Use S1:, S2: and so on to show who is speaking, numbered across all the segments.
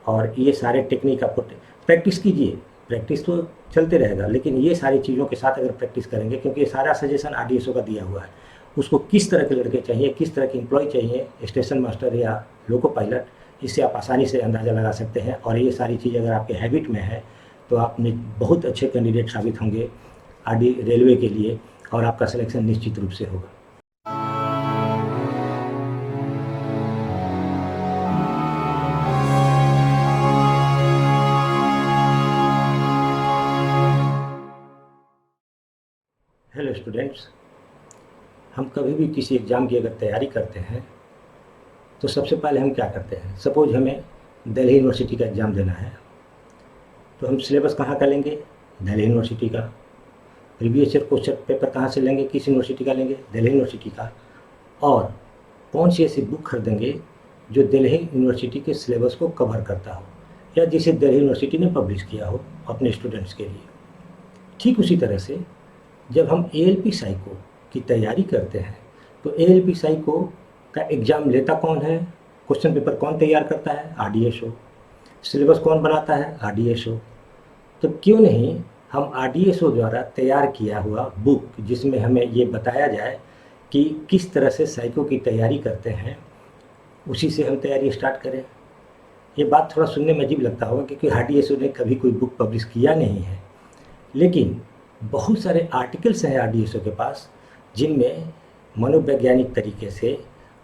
S1: और ये सारे टेक्निक आपको प्रैक्टिस कीजिए, प्रैक्टिस तो चलते रहेगा, लेकिन ये सारी चीज़ों के साथ अगर प्रैक्टिस करेंगे, क्योंकि ये सारा सजेशन RDSO का दिया हुआ है, उसको किस तरह के लड़के चाहिए, किस तरह के एम्प्लॉय चाहिए, स्टेशन मास्टर या लोको पायलट, इससे आप आसानी से अंदाज़ा लगा सकते हैं। और ये सारी चीज़ अगर आपके हैबिट में है तो आप बहुत अच्छे कैंडिडेट साबित होंगे रेलवे के लिए, और आपका सिलेक्शन निश्चित रूप से होगा। हेलो स्टूडेंट्स, हम कभी भी किसी एग्ज़ाम की अगर तैयारी करते हैं तो सबसे पहले हम क्या करते हैं। सपोज हमें दिल्ली यूनिवर्सिटी का एग्ज़ाम देना है, तो हम सिलेबस कहाँ का लेंगे, दिल्ली यूनिवर्सिटी का। प्रीवियस ईयर क्वेश्चन पेपर कहाँ से लेंगे, किस यूनिवर्सिटी का लेंगे, दिल्ली यूनिवर्सिटी का। और कौन सी ऐसी बुक खरीदेंगे जो दिल्ली यूनिवर्सिटी के सिलेबस को कवर करता हो, या जिसे दिल्ली यूनिवर्सिटी ने पब्लिश किया हो अपने स्टूडेंट्स के लिए। ठीक उसी तरह से जब हम ALP साइको की तैयारी करते हैं तो ALP साइको का एग्ज़ाम लेता कौन है, क्वेश्चन पेपर कौन तैयार करता है, RDSO। सिलेबस कौन बनाता है, RDSO। तो क्यों नहीं हम RDSO द्वारा तैयार किया हुआ बुक, जिसमें हमें ये बताया जाए कि किस तरह से साइको की तैयारी करते हैं, उसी से हम तैयारी स्टार्ट करें। ये बात थोड़ा सुनने में अजीब लगता होगा क्योंकि RDSO ने कभी कोई बुक पब्लिश किया नहीं है, लेकिन बहुत सारे आर्टिकल्स हैं RDSO के पास जिनमें मनोवैज्ञानिक तरीके से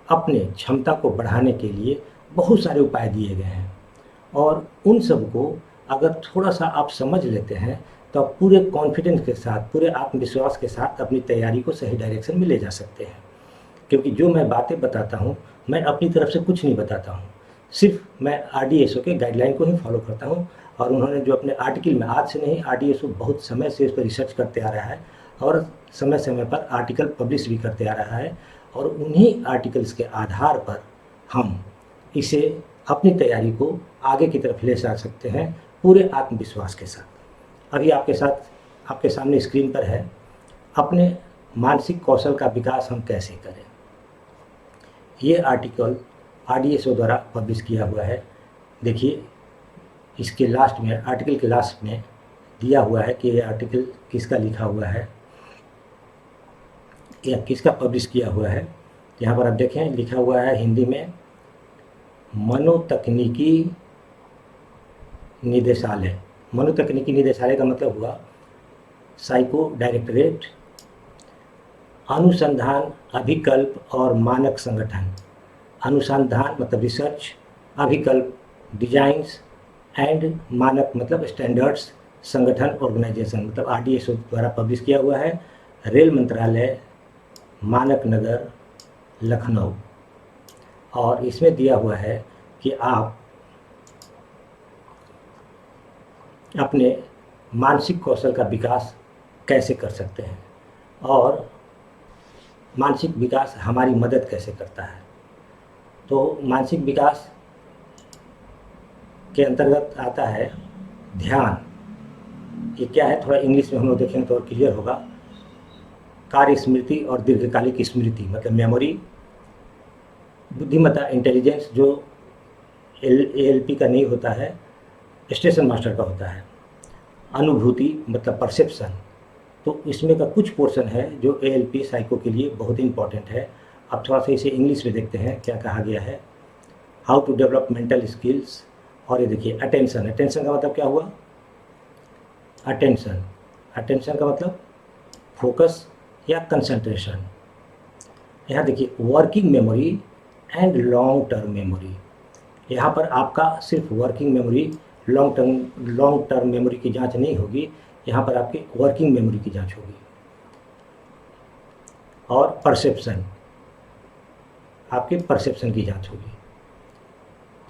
S1: अपने क्षमता को बढ़ाने के लिए बहुत सारे उपाय दिए गए हैं। और उन सब को अगर थोड़ा सा आप समझ लेते हैं तो आप पूरे कॉन्फिडेंस के साथ, पूरे आत्मविश्वास के साथ अपनी तैयारी को सही डायरेक्शन में ले जा सकते हैं। क्योंकि जो मैं बातें बताता हूँ, मैं अपनी तरफ से कुछ नहीं बताता हूँ, सिर्फ मैं RDSO के गाइडलाइन को ही फॉलो करता हूँ। और उन्होंने जो अपने आर्टिकल में, आज से नहीं, RDSO बहुत समय से इस पर रिसर्च करते आ रहा है और समय समय पर आर्टिकल पब्लिश भी करते आ रहा है, और उन्हीं आर्टिकल्स के आधार पर हम इसे अपनी तैयारी को आगे की तरफ ले जा सकते हैं पूरे आत्मविश्वास के साथ। अभी आपके सामने स्क्रीन पर है, अपने मानसिक कौशल का विकास हम कैसे करें। ये आर्टिकल RDSO द्वारा पब्लिश किया हुआ है। देखिए, इसके लास्ट में, आर्टिकल के लास्ट में दिया हुआ है कि ये आर्टिकल किसका लिखा हुआ है या किसका पब्लिश किया हुआ है। यहाँ पर आप देखें, लिखा हुआ है हिंदी में, मनोतकनीकी निदेशालय। मनोतकनीकी निदेशालय का मतलब हुआ साइको डायरेक्टरेट, अनुसंधान, अभिकल्प और मानक संगठन। अनुसंधान मतलब रिसर्च, अभिकल्प डिजाइंस, एंड मानक मतलब स्टैंडर्ड्स, संगठन ऑर्गेनाइजेशन मतलब RDSO द्वारा पब्लिश किया हुआ है। रेल मंत्रालय, मानक नगर, लखनऊ। और इसमें दिया हुआ है कि आप अपने मानसिक कौशल का विकास कैसे कर सकते हैं और मानसिक विकास हमारी मदद कैसे करता है। तो मानसिक विकास के अंतर्गत आता है ध्यान। ये क्या है, थोड़ा इंग्लिश में हम लोग देखेंगे तो और क्लियर होगा। कार्य स्मृति और दीर्घकालिक स्मृति मतलब मेमोरी, बुद्धिमत्ता इंटेलिजेंस जो ALP का नहीं होता है, स्टेशन मास्टर का होता है। अनुभूति मतलब परसेप्शन, तो इसमें का कुछ पोर्शन है जो ALP साइको के लिए बहुत इंपॉर्टेंट है। अब थोड़ा सा इसे इंग्लिश में देखते हैं क्या कहा गया है। How to develop mental skills. और ये देखिए, अटेंशन। अटेंशन का मतलब क्या हुआ, अटेंशन का मतलब फोकस या कंसंट्रेशन। यहाँ देखिए, working memory and long term memory. यहाँ पर आपका सिर्फ working memory, long term memory की जांच नहीं होगी, यहाँ पर आपकी वर्किंग मेमोरी की जांच होगी। और परसेप्शन, आपके परसेप्शन की जांच होगी।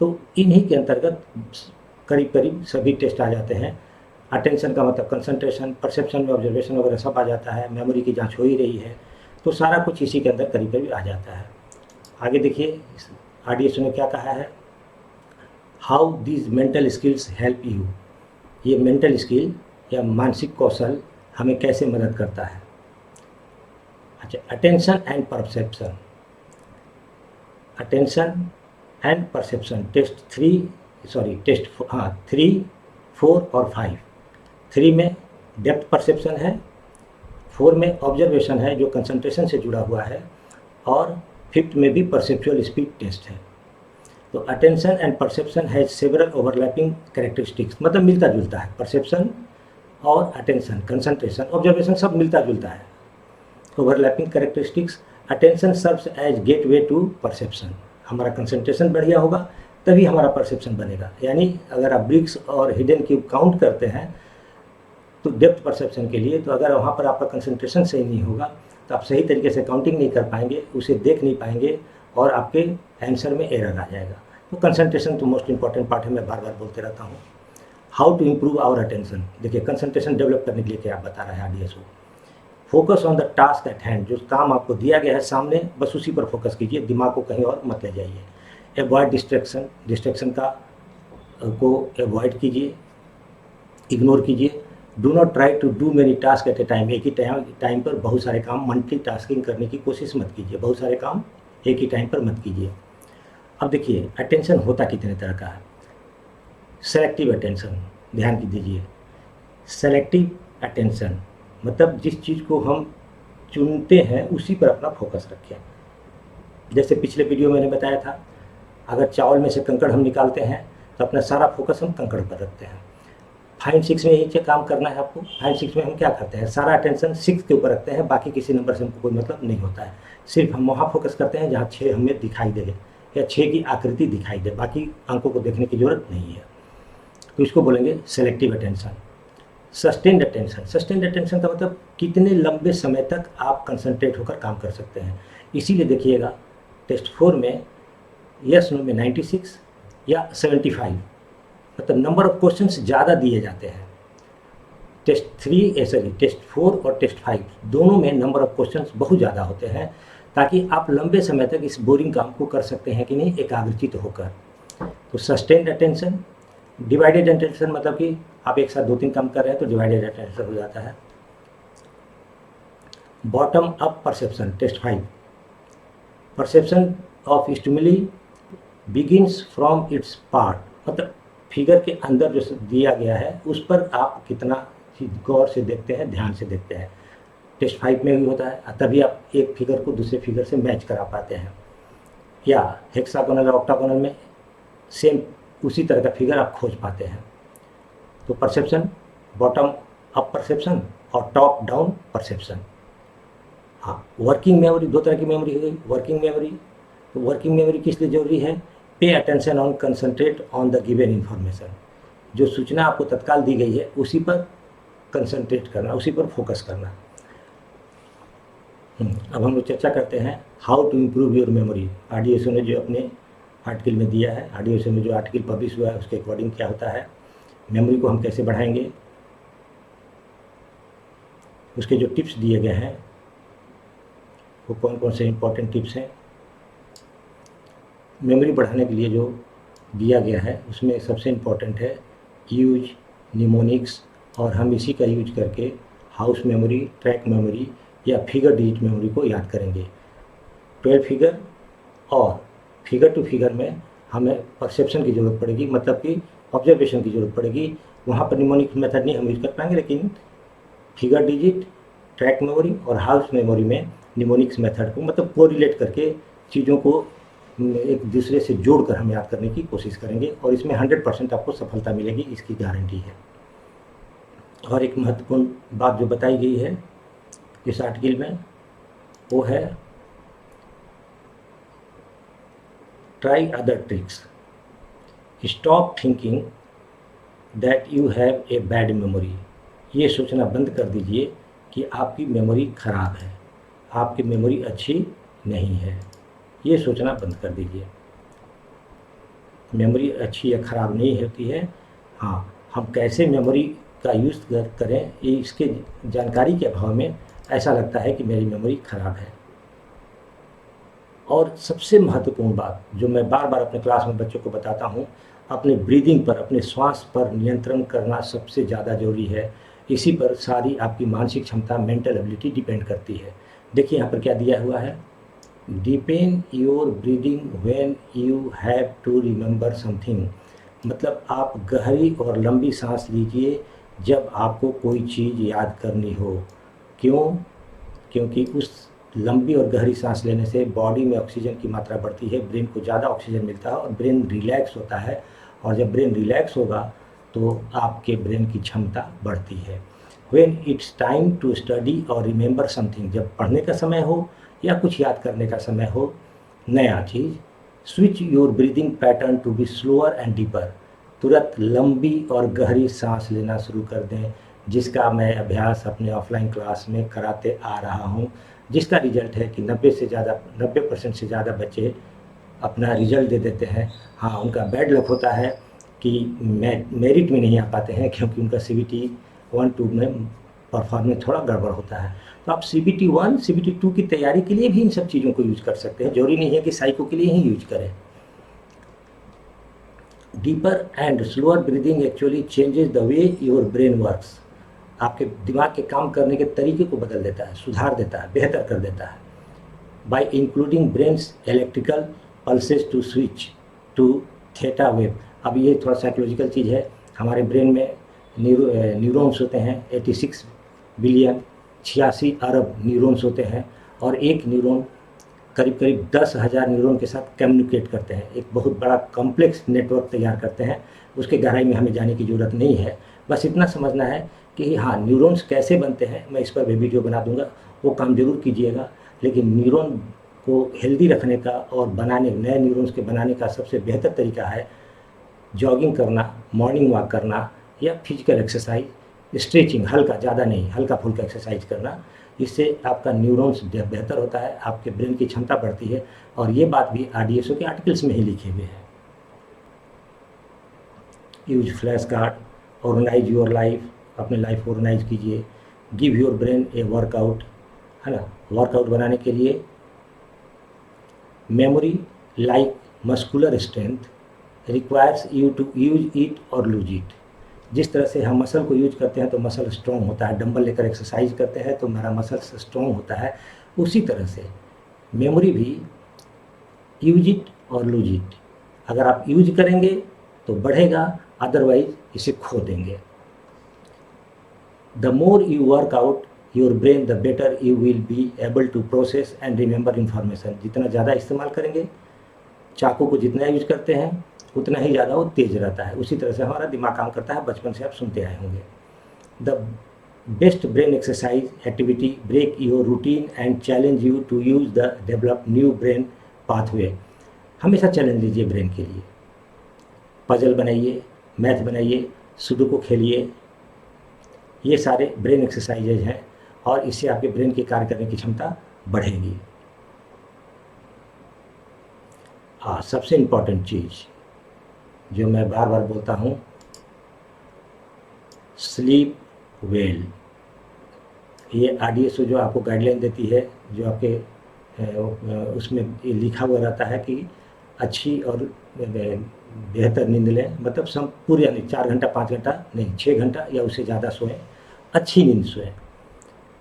S1: तो इन्हीं के अंतर्गत करीब करीब सभी टेस्ट आ जाते हैं। अटेंशन का मतलब कंसंट्रेशन, परसेप्शन में ऑब्जर्वेशन वगैरह सब आ जाता है, मेमोरी की जांच हो ही रही है, तो सारा कुछ इसी के अंदर करीब करीब आ जाता है। आगे देखिए, RDSO ने क्या कहा है, how these mental skills help you. ये मेंटल स्किल या मानसिक कौशल हमें कैसे मदद करता है। अच्छा, attention and perception. Attention and perception test 3 sorry test, हाँ 3, 4 और 5। 3 में डेप्थ परसेप्शन है, 4 में ऑब्जर्वेशन है जो कंसंट्रेशन से जुड़ा हुआ है, और 5th में भी परसेप्चुअल स्पीड टेस्ट है। तो attention and perception has several overlapping characteristics, मतलब मिलता जुलता है। परसेप्शन और अटेंशन, कंसंट्रेशन, ऑब्जर्वेशन सब मिलता जुलता है। Overlapping characteristics, attention serves as gateway to perception. हमारा कंसंट्रेशन बढ़िया होगा तभी हमारा परसेप्शन बनेगा। यानी अगर आप ब्रिक्स और हिडन क्यूब काउंट करते हैं तो डेप्थ परसेप्शन के लिए, तो अगर वहाँ पर आपका कंसंट्रेशन सही नहीं होगा तो आप सही तरीके से काउंटिंग नहीं कर पाएंगे, उसे देख नहीं पाएंगे और आपके आंसर में एरर आ जाएगा। तो कंसंट्रेशन तो मोस्ट इंपॉर्टेंट पार्ट है, मैं बार बार बोलते रहता हूँ। How to improve our attention, देखिए कंसंट्रेशन डेवलप करने के लिए क्या बता रहा है RDSO। Focus on the task at hand, जो काम आपको दिया गया है सामने बस उसी पर फोकस कीजिए, दिमाग को कहीं और मत ले जाइए। अवॉइड डिस्ट्रैक्शन, डिस्ट्रैक्शन को अवॉइड कीजिए, इग्नोर कीजिए। Do not try to do many task at a time, एक ही टाइम पर बहुत सारे काम मल्टीटास्किंग करने की कोशिश मत कीजिए, बहुत सारे काम एक ही टाइम पर मत कीजिए। अब देखिए अटेंशन होता कितने तरह का है। सेलेक्टिव अटेंशन, ध्यान दीजिए, सेलेक्टिव अटेंशन मतलब जिस चीज़ को हम चुनते हैं उसी पर अपना फोकस रखें। जैसे पिछले वीडियो मैंने बताया था, अगर चावल में से कंकड़ हम निकालते हैं तो अपना सारा फोकस हम कंकड़ पर रखते हैं। फाइंड 6 में यही काम करना है आपको। फाइंड 6 में हम क्या करते हैं, सारा अटेंशन 6 के ऊपर रखते हैं, बाकी किसी नंबर से हमको कोई मतलब नहीं होता है। सिर्फ हम वहाँ फोकस करते हैं जहाँ 6 हमें दिखाई दे या 6 की आकृति दिखाई दे, बाकी अंकों को देखने की जरूरत नहीं है। तो इसको बोलेंगे selective attention. Sustained attention, sustained attention का मतलब कितने लंबे समय तक आप कंसंट्रेट होकर काम कर सकते हैं। इसीलिए देखिएगा टेस्ट 4 में यस नो में 96 या 75, मतलब नंबर ऑफ क्वेश्चंस ज़्यादा दिए जाते हैं। टेस्ट 4 और टेस्ट 5 दोनों में नंबर ऑफ क्वेश्चंस बहुत ज़्यादा होते हैं, ताकि आप लंबे समय तक इस बोरिंग काम को कर सकते हैं कि नहीं, एकाग्रचित होकर। तो सस्टेन्ड अटेंशन। डिवाइडेड अटेंशन मतलब कि आप एक साथ 2-3 काम कर रहे हैं तो डिवाइडेड अटेंशन हो जाता है। Bottom up perception, test 5। Perception of stimuli begins from its part, मतलब फिगर के अंदर जो दिया गया है उस पर आप कितना गौर से देखते हैं, ध्यान से देखते हैं। टेस्ट 5 में भी होता है, तभी आप एक फिगर को दूसरे फिगर से मैच करा पाते हैं। या हेक्सागोनल और ऑक्टागोनल में सेम उसी तरह का फिगर आप खोज पाते हैं। तो परसेप्शन, बॉटम अप परसेप्शन और टॉप डाउन परसेप्शन। हाँ, वर्किंग मेमोरी, 2 तरह की मेमोरी हो गई। वर्किंग मेमोरी, तो वर्किंग मेमोरी किस लिए जरूरी है, pay attention on, concentrate on the given information, जो सूचना आपको तत्काल दी गई है उसी पर कंसंट्रेट करना, उसी पर फोकस करना। अब हम लोग चर्चा करते हैं how to improve your memory. RDSO ने जो अपने आर्टिकल में दिया है, RDSO में जो आर्टिकल पब्लिश हुआ है उसके अकॉर्डिंग क्या होता है, मेमोरी को हम कैसे बढ़ाएंगे, उसके जो टिप्स दिए गए हैं वो कौन कौन से इम्पोर्टेंट टिप्स हैं। मेमोरी बढ़ाने के लिए जो दिया गया है उसमें सबसे इम्पोर्टेंट है यूज निमोनिक्स, और हम इसी का यूज करके हाउस मेमोरी, ट्रैक मेमोरी या फिगर डिजिट मेमोरी को याद करेंगे। 12 फिगर और फिगर टू फिगर में हमें परसेप्शन की ज़रूरत पड़ेगी, मतलब कि ऑब्जर्वेशन की ज़रूरत पड़ेगी। वहाँ पर निमोनिक मेथड नहीं हम यूज कर पाएंगे, लेकिन फिगर डिजिट, ट्रैक मेमोरी और हाउस मेमोरी में निमोनिक्स मेथड को मतलब कोरिलेट करके चीज़ों को एक दूसरे से जोड़कर हम याद करने की कोशिश करेंगे, और इसमें 100% आपको सफलता मिलेगी, इसकी गारंटी है। और एक महत्वपूर्ण बात जो बताई गई है इस आर्टिकल में वो है try other tricks, stop thinking that you have a bad memory. ये सोचना बंद कर दीजिए कि आपकी मेमोरी ख़राब है, आपकी मेमोरी अच्छी नहीं है, ये सोचना बंद कर दीजिए। मेमोरी अच्छी या ख़राब नहीं होती है, हाँ, हम कैसे मेमोरी का यूज़ करें ये इसके जानकारी के अभाव में ऐसा लगता है कि मेरी मेमोरी ख़राब है। और सबसे महत्वपूर्ण बात जो मैं बार बार अपने क्लास में बच्चों को बताता हूँ, अपने ब्रीदिंग पर, अपने श्वास पर नियंत्रण करना सबसे ज़्यादा ज़रूरी है। इसी पर सारी आपकी मानसिक क्षमता, मेंटल एबिलिटी डिपेंड करती है। देखिए यहाँ पर क्या दिया हुआ है, depend your breathing when you have to remember something, मतलब आप गहरी और लंबी सांस लीजिए जब आपको कोई चीज़ याद करनी हो। क्यों? क्योंकि उस लंबी और गहरी सांस लेने से बॉडी में ऑक्सीजन की मात्रा बढ़ती है, ब्रेन को ज़्यादा ऑक्सीजन मिलता है और ब्रेन रिलैक्स होता है। और जब ब्रेन रिलैक्स होगा तो आपके ब्रेन की क्षमता बढ़ती है। When it's time to study और रिमेंबर समथिंग, जब पढ़ने का समय हो या कुछ याद करने का समय हो, नया चीज़, switch your breathing pattern to be slower and deeper. तुरंत लंबी और गहरी सांस लेना शुरू कर दें, जिसका मैं अभ्यास अपने ऑफलाइन क्लास में कराते आ रहा हूँ, जिसका रिजल्ट है कि 90% से ज़्यादा बच्चे अपना रिजल्ट दे देते हैं। हाँ, उनका बैड लक होता है कि मेरिट में नहीं आ पाते हैं, क्योंकि उनका CBT 1-2 में परफॉर्मेंस थोड़ा गड़बड़ होता है। तो आप CBT 1, CBT 2 की तैयारी के लिए भी इन सब चीज़ों को यूज कर सकते हैं, जरूरी नहीं है कि साइको के लिए ही यूज करें। Deeper and slower breathing actually changes the way your brain works. आपके दिमाग के काम करने के तरीके को बदल देता है, सुधार देता है, बेहतर कर देता है। By including brains electrical pulses to switch to theta wave. अब ये थोड़ा साइकोलॉजिकल चीज़ है। हमारे ब्रेन में न्यूरॉन्स होते हैं 86 बिलियन, 86 अरब न्यूरॉन्स होते हैं, और एक न्यूरॉन करीब करीब 10,000 न्यूरॉन के साथ कम्युनिकेट करते हैं, एक बहुत बड़ा कॉम्प्लेक्स नेटवर्क तैयार करते हैं। उसके गहराई में हमें जाने की ज़रूरत नहीं है, बस इतना समझना है कि हाँ, न्यूरॉन्स कैसे बनते हैं, मैं इस पर भी वीडियो बना दूंगा, वो काम जरूर कीजिएगा। लेकिन न्यूरॉन को हेल्दी रखने का और बनाने, नए न्यूरॉन्स के बनाने का सबसे बेहतर तरीका है जॉगिंग करना, मॉर्निंग वॉक करना, या फिजिकल एक्सरसाइज, स्ट्रेचिंग, हल्का, ज़्यादा नहीं, हल्का फुल्का एक्सरसाइज करना। इससे आपका न्यूरॉन्स बेहतर होता है, आपके ब्रेन की क्षमता बढ़ती है। और ये बात भी RDSO के आर्टिकल्स में ही लिखे हुए हैं। Use flash card, organise your life, अपने लाइफ को ऑर्गेनाइज कीजिए। Give your brain a workout, है ना। वर्कआउट बनाने के लिए memory like muscular strength requires you to use it और लूज इट। जिस तरह से हम मसल को यूज करते हैं तो मसल स्ट्रॉन्ग होता है, डंबल लेकर एक्सरसाइज करते हैं तो हमारा मसल स्ट्रॉन्ग होता है, उसी तरह से मेमोरी भी यूज इट और लूज इट। अगर आप यूज करेंगे तो बढ़ेगा, अदरवाइज इसे खो देंगे। The more you work out your brain the better you will be able to process and remember information. जितना ज़्यादा इस्तेमाल करेंगे, चाकू को जितना यूज करते हैं उतना ही ज़्यादा वो तेज़ रहता है। उसी तरह से हमारा दिमाग काम करता है, बचपन से आप सुनते आए होंगे। The best brain exercise activity break your routine and challenge you to use the develop new brain pathway. हमेशा चैलेंज लीजिए ब्रेन के लिए, पजल बनाइए, मैथ बनाइए, सुडोकू खेलिए, ये सारे ब्रेन एक्सरसाइजेज हैं और इससे आपके ब्रेन की कार्य करने की क्षमता बढ़ेगी। हाँ, सबसे इम्पॉर्टेंट चीज़ जो मैं बार बार बोलता हूँ, स्लीप वेल। ये RDSO जो आपको गाइडलाइन देती है, जो आपके उसमें ये लिखा हुआ रहता है कि अच्छी और बेहतर नींद लें, मतलब संपूर्ण, यानी 4 घंटा 5 घंटा नहीं, 6 घंटा या उससे ज़्यादा सोएं, अच्छी नींद सोएं।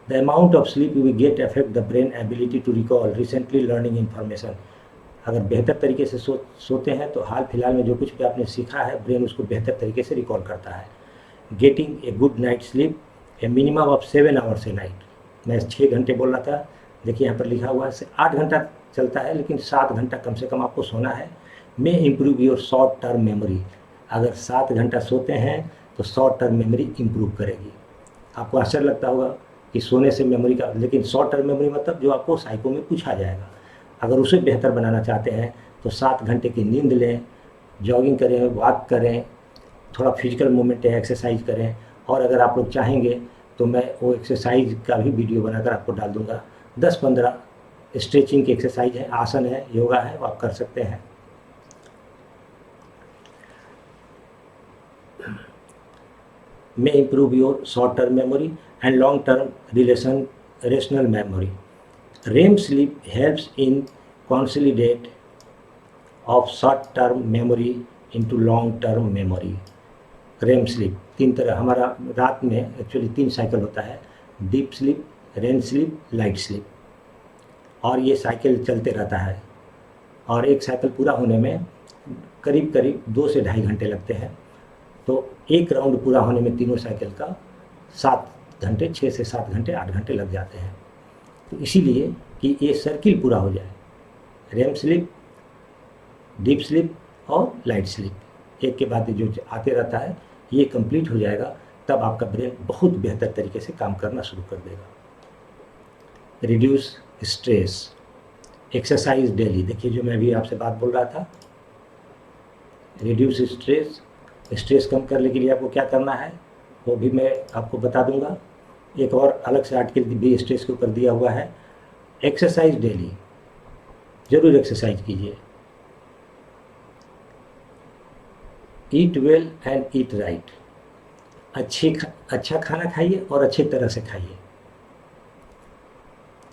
S1: The amount of sleep you will get affect the brain ability to recall recently learning information. अगर बेहतर तरीके से सोते हैं तो हाल फिलहाल में जो कुछ भी आपने सीखा है, ब्रेन उसको बेहतर तरीके से रिकॉल करता है। Getting a good night sleep, A minimum of 7 hours a night. मैं 6 घंटे बोल रहा था, देखिए यहाँ पर लिखा हुआ है 8 घंटा चलता है, लेकिन 7 घंटा कम से कम आपको सोना है। मे improve your short term memory. अगर 7 घंटा सोते हैं तो शॉर्ट टर्म मेमोरी इम्प्रूव करेगी। आपको आश्चर्य लगता होगा कि सोने से मेमोरी का, लेकिन शॉर्ट टर्म मेमोरी मतलब जो आपको साइको में पूछा जाएगा, अगर उसे बेहतर बनाना चाहते हैं तो 7 घंटे की नींद लें, जॉगिंग करें, वॉक करें, थोड़ा फिजिकल मूवमेंट या एक्सरसाइज करें। और अगर आप लोग चाहेंगे तो मैं वो एक्सरसाइज का भी वीडियो बनाकर आपको डाल दूंगा। 10-15 स्ट्रेचिंग की एक्सरसाइज है, आसन है, योगा है, वो आप कर सकते हैं। may improve your short-term memory and long-term rational memory. REM sleep helps in consolidate of short-term memory into long-term memory. REM sleep 3 तरह, हमारा रात में एक्चुअली 3 साइकिल होता है, deep sleep, REM sleep, light sleep, और ये साइकिल चलते रहता है। और एक साइकिल पूरा होने में करीब करीब 2 से ढाई घंटे लगते हैं। तो एक राउंड पूरा होने में तीनों साइकिल का 7 घंटे, 6 से 7 घंटे, 8 घंटे लग जाते हैं। तो इसीलिए कि ये सर्किल पूरा हो जाए, रेम स्लीप, डीप स्लीप और लाइट स्लीप, एक के बाद जो आते रहता है, ये कंप्लीट हो जाएगा, तब आपका ब्रेन बहुत बेहतर तरीके से काम करना शुरू कर देगा। Reduce stress, exercise daily. देखिए जो मैं अभी आपसे बात बोल रहा था, रिड्यूस स्ट्रेस, स्ट्रेस कम करने के लिए आपको क्या करना है वो भी मैं आपको बता दूंगा। एक और अलग से आर्टिकल भी स्ट्रेस के ऊपर दिया हुआ है। एक्सरसाइज डेली, जरूर एक्सरसाइज कीजिए। ईट वेल एंड ईट राइट, अच्छा खाना खाइए और अच्छी तरह से खाइए।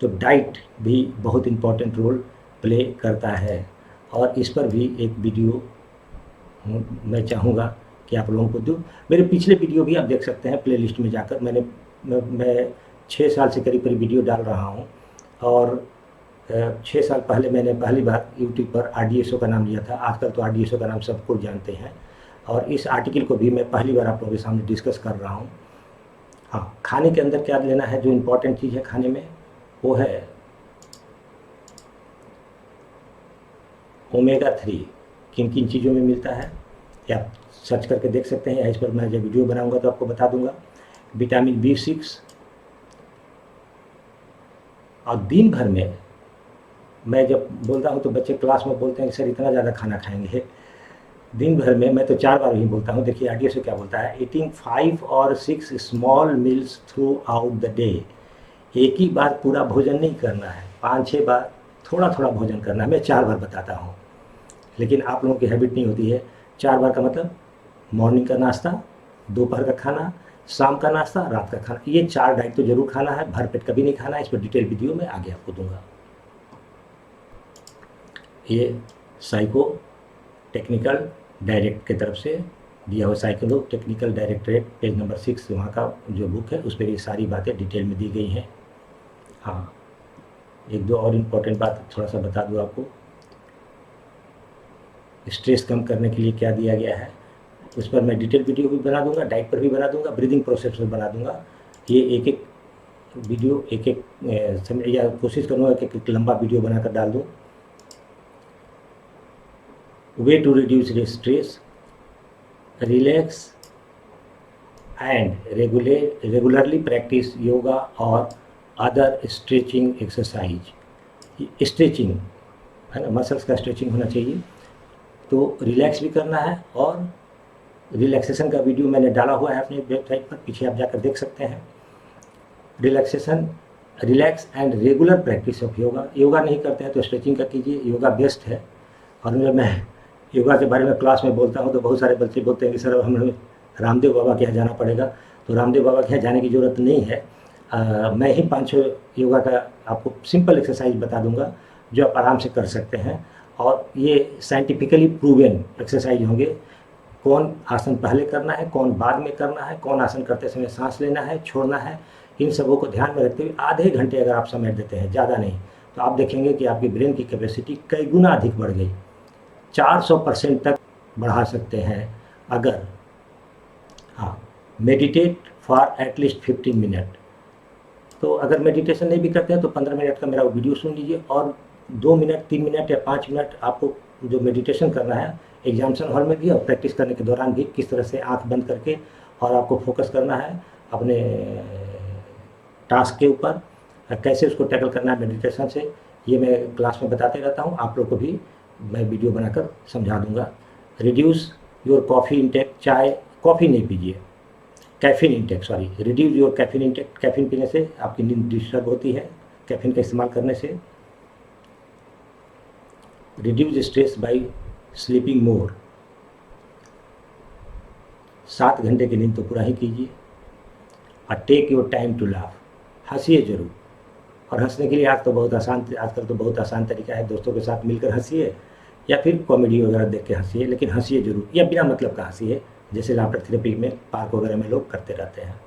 S1: तो डाइट भी बहुत इम्पोर्टेंट रोल प्ले करता है, और इस पर भी एक वीडियो मैं चाहूँगा कि आप लोगों को दूँ। मेरे पिछले वीडियो भी आप देख सकते हैं प्लेलिस्ट में जाकर। मैं 6 साल से करीब वीडियो डाल रहा हूँ, और 6 साल पहले मैंने पहली बार यूट्यूब पर RDSO का नाम लिया था। आजकल तो RDSO का नाम सब कुछ जानते हैं, और इस आर्टिकल को भी मैं पहली बार आप लोगों के सामने डिस्कस कर रहा हूँ। हाँ, खाने के अंदर क्या लेना है, जो इम्पोर्टेंट चीज़ है खाने में वो है ओमेगा 3। किन किन चीज़ों में मिलता है या आप सर्च करके देख सकते हैं, या इस पर मैं जब वीडियो बनाऊंगा तो आपको बता दूंगा। विटामिन B6, और दिन भर में मैं जब बोलता हूँ तो बच्चे क्लास में बोलते हैं कि सर इतना ज़्यादा खाना खाएंगे। दिन भर में मैं तो 4 बार ही बोलता हूँ। देखिए RDSO क्या बोलता है, ईटिंग 5 और 6 small meals through out the day. एक ही बार पूरा भोजन नहीं करना है, 5-6 बार थोड़ा थोड़ा भोजन करना है। मैं 4 बार बताता हूँ, लेकिन आप लोगों की हैबिट नहीं होती है। 4 बार का मतलब मॉर्निंग का नाश्ता, दोपहर का खाना, शाम का नाश्ता, रात का खाना। ये 4 डाइट तो जरूर खाना है, भर पेट कभी नहीं खाना है। इस पर डिटेल वीडियो मैं आगे आपको दूंगा। ये साइको टेक्निकल डायरेक्ट की तरफ से दिया हुआ, psycho technical directorate page number 6 वहाँ का जो बुक है उस पर ये सारी बातें डिटेल में दी गई हैं। हाँ, एक दो और इम्पोर्टेंट बात थोड़ा सा बता दूँ आपको। स्ट्रेस कम करने के लिए क्या दिया गया है उस पर मैं डिटेल वीडियो भी बना दूंगा, डाइट पर भी बना दूंगा, ब्रीदिंग प्रोसेस पर बना दूंगा। ये एक एक वीडियो एक एक समय, या कोशिश करूँगा कि एक लंबा वीडियो बनाकर डाल दूँ। Way to reduce stress, relax and regularly practice yoga और अदर स्ट्रेचिंग एक्सरसाइज। स्ट्रेचिंग है ना, मसल्स का स्ट्रेचिंग होना चाहिए। तो रिलैक्स भी करना है, और रिलैक्सेशन का वीडियो मैंने डाला हुआ है अपनी वेबसाइट पर, पीछे आप जाकर देख सकते हैं। Relax and regular practice of yoga. Yoga नहीं करते हैं तो स्ट्रेचिंग का कीजिए, योगा बेस्ट है। और जब मैं योगा के बारे में क्लास में बोलता हूँ तो बहुत सारे बच्चे बोलते हैं कि सर हमें रामदेव बाबा के यहाँ जाना पड़ेगा। तो रामदेव बाबा के यहाँ जाने की ज़रूरत नहीं है। मैं ही 5-6 योगा का आपको सिंपल एक्सरसाइज बता दूंगा जो आप आराम से कर सकते हैं, और ये साइंटिफिकली प्रूवन एक्सरसाइज होंगे। कौन आसन पहले करना है, कौन बाद में करना है, कौन आसन करते समय सांस लेना है, छोड़ना है, इन सबों को ध्यान में रखते हुए आधे घंटे अगर आप समय देते हैं, ज़्यादा नहीं, तो आप देखेंगे कि आपकी ब्रेन की कैपेसिटी कई गुना अधिक बढ़ गई। 400% तक बढ़ा सकते हैं अगर हाँ मेडिटेट फॉर एटलीस्ट 15 मिनट। तो अगर मेडिटेशन नहीं भी करते हैं तो 15 मिनट का मेरा वीडियो सुन लीजिए, और 2 मिनट, 3 मिनट या 5 मिनट आपको जो मेडिटेशन करना है एग्जामिनेशन हॉल में भी और प्रैक्टिस करने के दौरान भी, किस तरह से आंख बंद करके और आपको फोकस करना है अपने टास्क के ऊपर, कैसे उसको टैकल करना है मेडिटेशन से, ये मैं क्लास में बताते रहता हूँ। आप लोग को भी मैं वीडियो बनाकर समझा दूंगा। रिड्यूस योर कॉफ़ी इंटेक, चाय कॉफ़ी नहीं पीजिए, caffeine intake, sorry, reduce your caffeine intake. Caffeine पीने से आपकी नींद डिस्टर्ब होती है, कैफीन का इस्तेमाल करने से। Reduce stress by sleeping more, 7 घंटे की नींद तो पूरा ही कीजिए। और take your time to laugh, हंसिए जरूर। और हंसने के लिए आजकल तो बहुत आसान तरीका है, दोस्तों के साथ मिलकर हंसिए या फिर कॉमेडी वगैरह देख के हंसिए, लेकिन हंसिए जरूर, या बिना मतलब का हंसिए, जैसे लाफ्टर थेरेपी में पार्क वगैरह में लोग करते रहते हैं।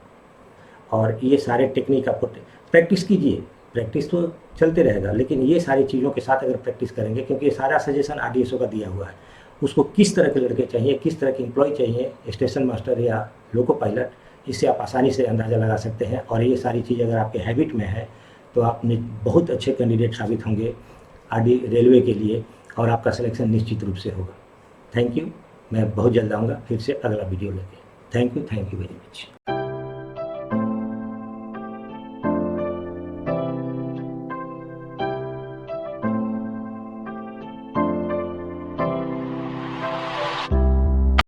S1: और ये सारे टेक्निक आपको प्रैक्टिस कीजिए, प्रैक्टिस तो चलते रहेगा, लेकिन ये सारी चीज़ों के साथ अगर प्रैक्टिस करेंगे, क्योंकि ये सारा सजेशन RDSO का दिया हुआ है, उसको किस तरह के लड़के चाहिए, किस तरह के एम्प्लॉय चाहिए, स्टेशन मास्टर या लोको पायलट, इससे आप आसानी से अंदाज़ा लगा सकते हैं। और ये सारी चीज़ अगर आपके हैबिट में है तो आप बहुत अच्छे कैंडिडेट साबित होंगे आरडी रेलवे के लिए, और आपका सिलेक्शन निश्चित रूप से होगा। Thank you. मैं बहुत जल्द आऊँगा फिर से अगला वीडियो लेके। Thank you very much.